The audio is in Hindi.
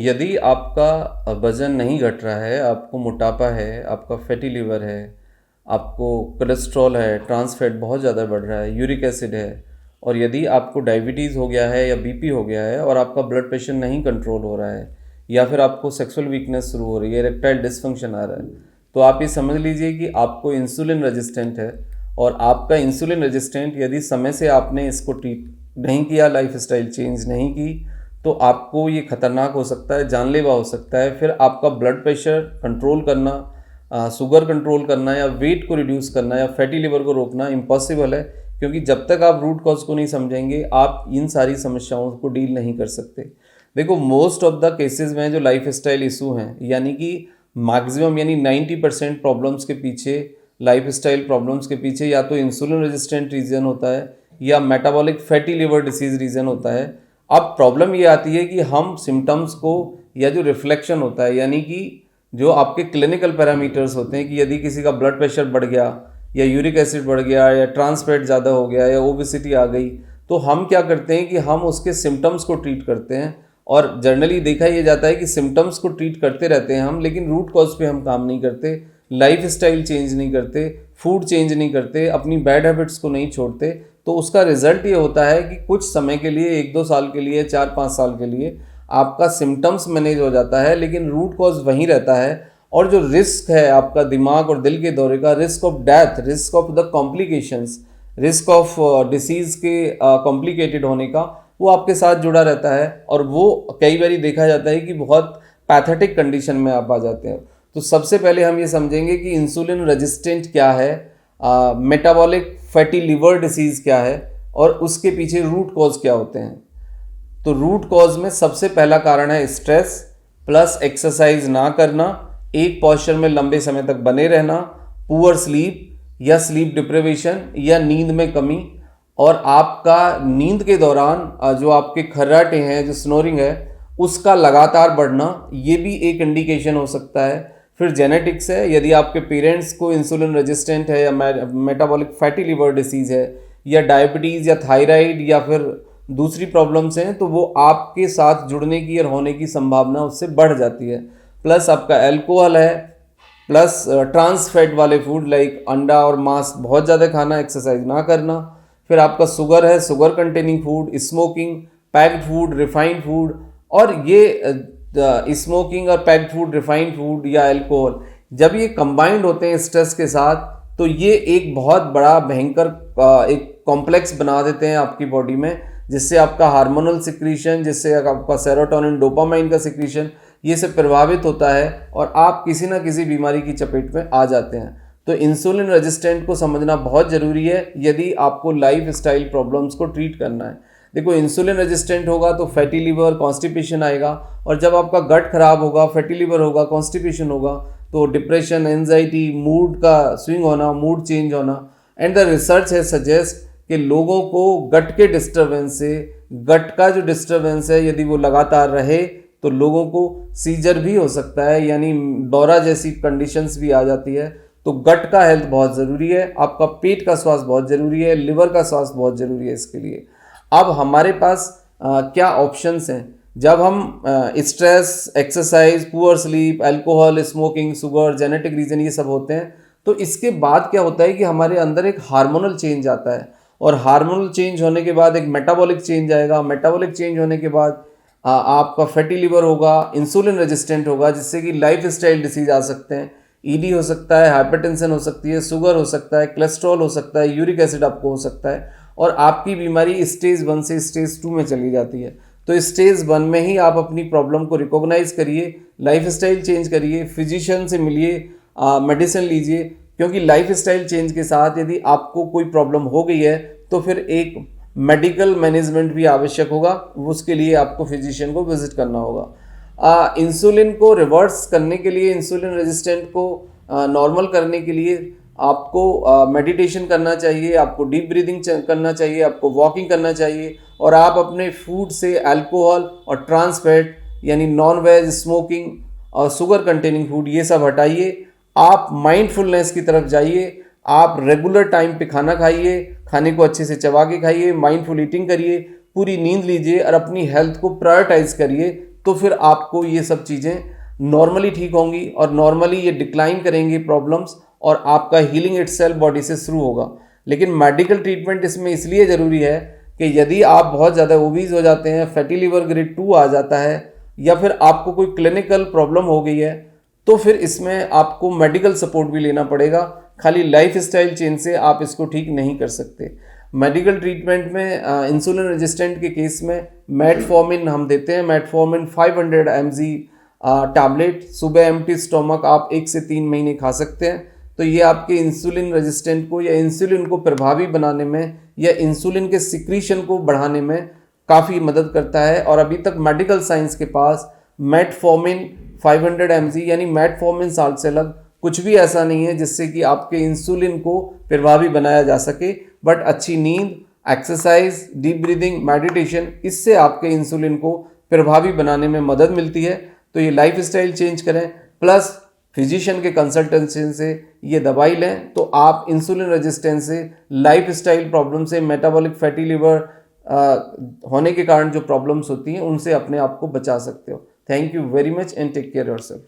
यदि आपका वज़न नहीं घट रहा है, आपको मोटापा है, आपका फैटी लिवर है, आपको कोलेस्ट्रॉल है, ट्रांस फैट बहुत ज़्यादा बढ़ रहा है, यूरिक एसिड है, और यदि आपको डायबिटीज़ हो गया है या बीपी हो गया है और आपका ब्लड प्रेशर नहीं कंट्रोल हो रहा है, या फिर आपको सेक्सुअल वीकनेस शुरू हो रही है, इरेक्टाइल डिसफंक्शन आ रहा है, तो आप ये समझ लीजिए कि आपको इंसुलिन रेजिस्टेंट है। और आपका इंसुलिन रेजिस्टेंट यदि समय से आपने इसको ट्रीट नहीं किया, लाइफस्टाइल चेंज नहीं की, तो आपको ये खतरनाक हो सकता है, जानलेवा हो सकता है। फिर आपका ब्लड प्रेशर कंट्रोल करना, शुगर कंट्रोल करना या वेट को रिड्यूस करना या फैटी लिवर को रोकना इम्पॉसिबल है, क्योंकि जब तक आप रूट कॉज को नहीं समझेंगे आप इन सारी समस्याओं को डील नहीं कर सकते। देखो, मोस्ट ऑफ द केसेस में जो लाइफ स्टाइल इशू हैं, यानी कि मैक्सिमम यानी 90% प्रॉब्लम्स के पीछे, लाइफ स्टाइल प्रॉब्लम्स के पीछे या तो इंसुलिन रेजिस्टेंट रीजन होता है या metabolic fatty liver disease reason होता है। अब प्रॉब्लम ये आती है कि हम सिम्टम्स को, या जो रिफ्लेक्शन होता है, यानी कि जो आपके क्लिनिकल पैरामीटर्स होते हैं कि यदि किसी का ब्लड प्रेशर बढ़ गया या यूरिक एसिड बढ़ गया या ट्रांस फैट ज़्यादा हो गया या ओबेसिटी आ गई, तो हम क्या करते हैं कि हम उसके सिम्टम्स को ट्रीट करते हैं। और जनरली देखा यह जाता है कि सिम्टम्स को ट्रीट करते रहते हैं हम, लेकिन रूट कॉज पे हम काम नहीं करते, लाइफ स्टाइल चेंज नहीं करते, फूड चेंज नहीं करते, अपनी बैड हैबिट्स को नहीं छोड़ते। तो उसका रिजल्ट ये होता है कि कुछ समय के लिए, 1-2 साल के लिए, 4-5 साल के लिए आपका सिम्टम्स मैनेज हो जाता है, लेकिन रूट कॉज वहीं रहता है। और जो रिस्क है आपका दिमाग और दिल के दौरे का, risk of death, risk of the complications, risk of disease के कॉम्प्लिकेटेड होने का, वो आपके साथ जुड़ा रहता है। और वो कई बार देखा जाता है कि बहुत पैथेटिक कंडीशन में आप आ जाते हैं। तो सबसे पहले हम ये समझेंगे कि इंसुलिन रेजिस्टेंट क्या है, मेटाबॉलिक फैटी लिवर डिसीज़ क्या है, और उसके पीछे रूट कॉज क्या होते हैं। तो रूट कॉज में सबसे पहला कारण है स्ट्रेस प्लस एक्सरसाइज ना करना, एक पोस्चर में लंबे समय तक बने रहना, पुअर स्लीप या स्लीप डिप्रिवेशन या नींद में कमी, और आपका नींद के दौरान जो आपके खर्राटे हैं, जो स्नोरिंग है, उसका लगातार बढ़ना, ये भी एक इंडिकेशन हो सकता है। फिर जेनेटिक्स है, यदि आपके पेरेंट्स को इंसुलिन रेजिस्टेंट है या मेटाबॉलिक फैटी लिवर डिसीज़ है या डायबिटीज़ या थायराइड या फिर दूसरी प्रॉब्लम्स हैं, तो वो आपके साथ जुड़ने की और होने की संभावना उससे बढ़ जाती है। प्लस आपका अल्कोहल है, प्लस ट्रांस फैट वाले फूड लाइक अंडा और मांस बहुत ज़्यादा खाना, एक्सरसाइज ना करना। फिर आपका शुगर है, sugar containing food, smoking, packed food, refined food. और ये स्मोकिंग और पैक्ड फूड, रिफाइंड फूड या अल्कोहल, जब ये कंबाइंड होते हैं स्ट्रेस के साथ, तो ये एक बहुत बड़ा भयंकर एक कॉम्प्लेक्स बना देते हैं आपकी बॉडी में, जिससे आपका हार्मोनल सिक्रीशन, जिससे आपका सेरोटोनिन, डोपामाइन का सिक्रीशन, ये सब प्रभावित होता है और आप किसी ना किसी बीमारी की चपेट में आ जाते हैं। तो इंसुलिन रेजिस्टेंट को समझना बहुत ज़रूरी है यदि आपको लाइफ स्टाइल प्रॉब्लम्स को ट्रीट करना है। देखो, इंसुलिन रेजिस्टेंट होगा तो फैटी लिवर, कॉन्स्टिपेशन आएगा, और जब आपका गट खराब होगा, फैटी लिवर होगा, कॉन्स्टिपेशन होगा, तो डिप्रेशन, एंजाइटी, मूड का स्विंग होना, मूड चेंज होना। एंड द रिसर्च है सजेस्ट कि लोगों को गट के डिस्टर्बेंस से, गट का जो डिस्टर्बेंस है यदि वो लगातार रहे, तो लोगों को सीजर भी हो सकता है, यानी दौरा जैसी कंडीशंस भी आ जाती है। तो गट का हेल्थ बहुत ज़रूरी है, आपका पेट का स्वास्थ्य बहुत ज़रूरी है, लिवर का स्वास्थ्य बहुत ज़रूरी है इसके लिए। अब हमारे पास क्या ऑप्शंस हैं जब हम stress, exercise, poor sleep, alcohol, smoking, sugar, genetic reason ये सब होते हैं, तो इसके बाद क्या होता है कि हमारे अंदर एक हार्मोनल चेंज आता है, और हार्मोनल चेंज होने के बाद एक मेटाबॉलिक चेंज आएगा। मेटाबॉलिक चेंज होने के बाद आपका फैटी लिवर होगा, इंसुलिन रेजिस्टेंट होगा, जिससे कि लाइफ स्टाइल डिसीज आ सकते हैं, ईडी हो सकता है, हाइपरटेंशन हो सकती है, शुगर हो सकता है, कोलेस्ट्रॉल हो सकता है, यूरिक एसिड आपको हो सकता है, और आपकी बीमारी स्टेज 1 से स्टेज 2 में चली जाती है। तो स्टेज 1 में ही आप अपनी प्रॉब्लम को रिकॉग्नाइज करिए, लाइफ स्टाइल चेंज करिए, फिजिशियन से मिलिए, मेडिसिन लीजिए, क्योंकि लाइफ स्टाइल चेंज के साथ यदि आपको कोई प्रॉब्लम हो गई है तो फिर एक मेडिकल मैनेजमेंट भी आवश्यक होगा, उसके लिए आपको फिजिशियन को विजिट करना होगा। इंसुलिन को रिवर्स करने के लिए, इंसुलिन रेजिस्टेंट को नॉर्मल करने के लिए आपको मेडिटेशन करना चाहिए, आपको डीप ब्रीदिंग करना चाहिए, आपको वॉकिंग करना चाहिए, और आप अपने फूड से अल्कोहल और ट्रांस फैट यानी नॉन वेज, स्मोकिंग और शुगर कंटेनिंग फूड ये सब हटाइए। आप माइंडफुलनेस की तरफ जाइए, आप रेगुलर टाइम पे खाना खाइए, खाने को अच्छे से चबा के खाइए, माइंडफुल ईटिंग करिए, पूरी नींद लीजिए और अपनी हेल्थ को प्रायोरिटाइज करिए, तो फिर आपको ये सब चीज़ें नॉर्मली ठीक होंगी और नॉर्मली ये डिक्लाइन करेंगी प्रॉब्लम्स, और आपका हीलिंग इटसेल्फ बॉडी से शुरू होगा। लेकिन मेडिकल ट्रीटमेंट इसमें इसलिए ज़रूरी है कि यदि आप बहुत ज़्यादा ओबीज हो जाते हैं, फैटी लिवर ग्रेड 2 आ जाता है, या फिर आपको कोई क्लिनिकल प्रॉब्लम हो गई है, तो फिर इसमें आपको मेडिकल सपोर्ट भी लेना पड़ेगा। खाली लाइफ स्टाइल चेंज से आप इसको ठीक नहीं कर सकते। मेडिकल ट्रीटमेंट में इंसुलिन रेजिस्टेंट के केस में मेटफॉर्मिन हम देते हैं। मेटफॉर्मिन 500 mg टैबलेट सुबह एम्प्टी स्टोमक आप 1 से 3 महीने खा सकते हैं। तो ये आपके इंसुलिन रेजिस्टेंट को या इंसुलिन को प्रभावी बनाने में या इंसुलिन के सिक्रीशन को बढ़ाने में काफ़ी मदद करता है। और अभी तक मेडिकल साइंस के पास मेटफॉर्मिन 500 mg यानी मेटफॉर्मिन साल्ट से अलग कुछ भी ऐसा नहीं है जिससे कि आपके इंसुलिन को प्रभावी बनाया जा सके। बट अच्छी नींद, एक्सरसाइज, डीप ब्रीदिंग, मेडिटेशन, इससे आपके इंसुलिन को प्रभावी बनाने में मदद मिलती है। तो ये लाइफ स्टाइल चेंज करें, प्लस फिजिशियन के कंसल्टेंसी से ये दवाई लें, तो आप इंसुलिन रेजिस्टेंस से, लाइफ स्टाइल प्रॉब्लम से, मेटाबॉलिक फैटी लिवर होने के कारण जो प्रॉब्लम्स होती हैं उनसे अपने आप को बचा सकते हो। Thank you very much and take care yourself.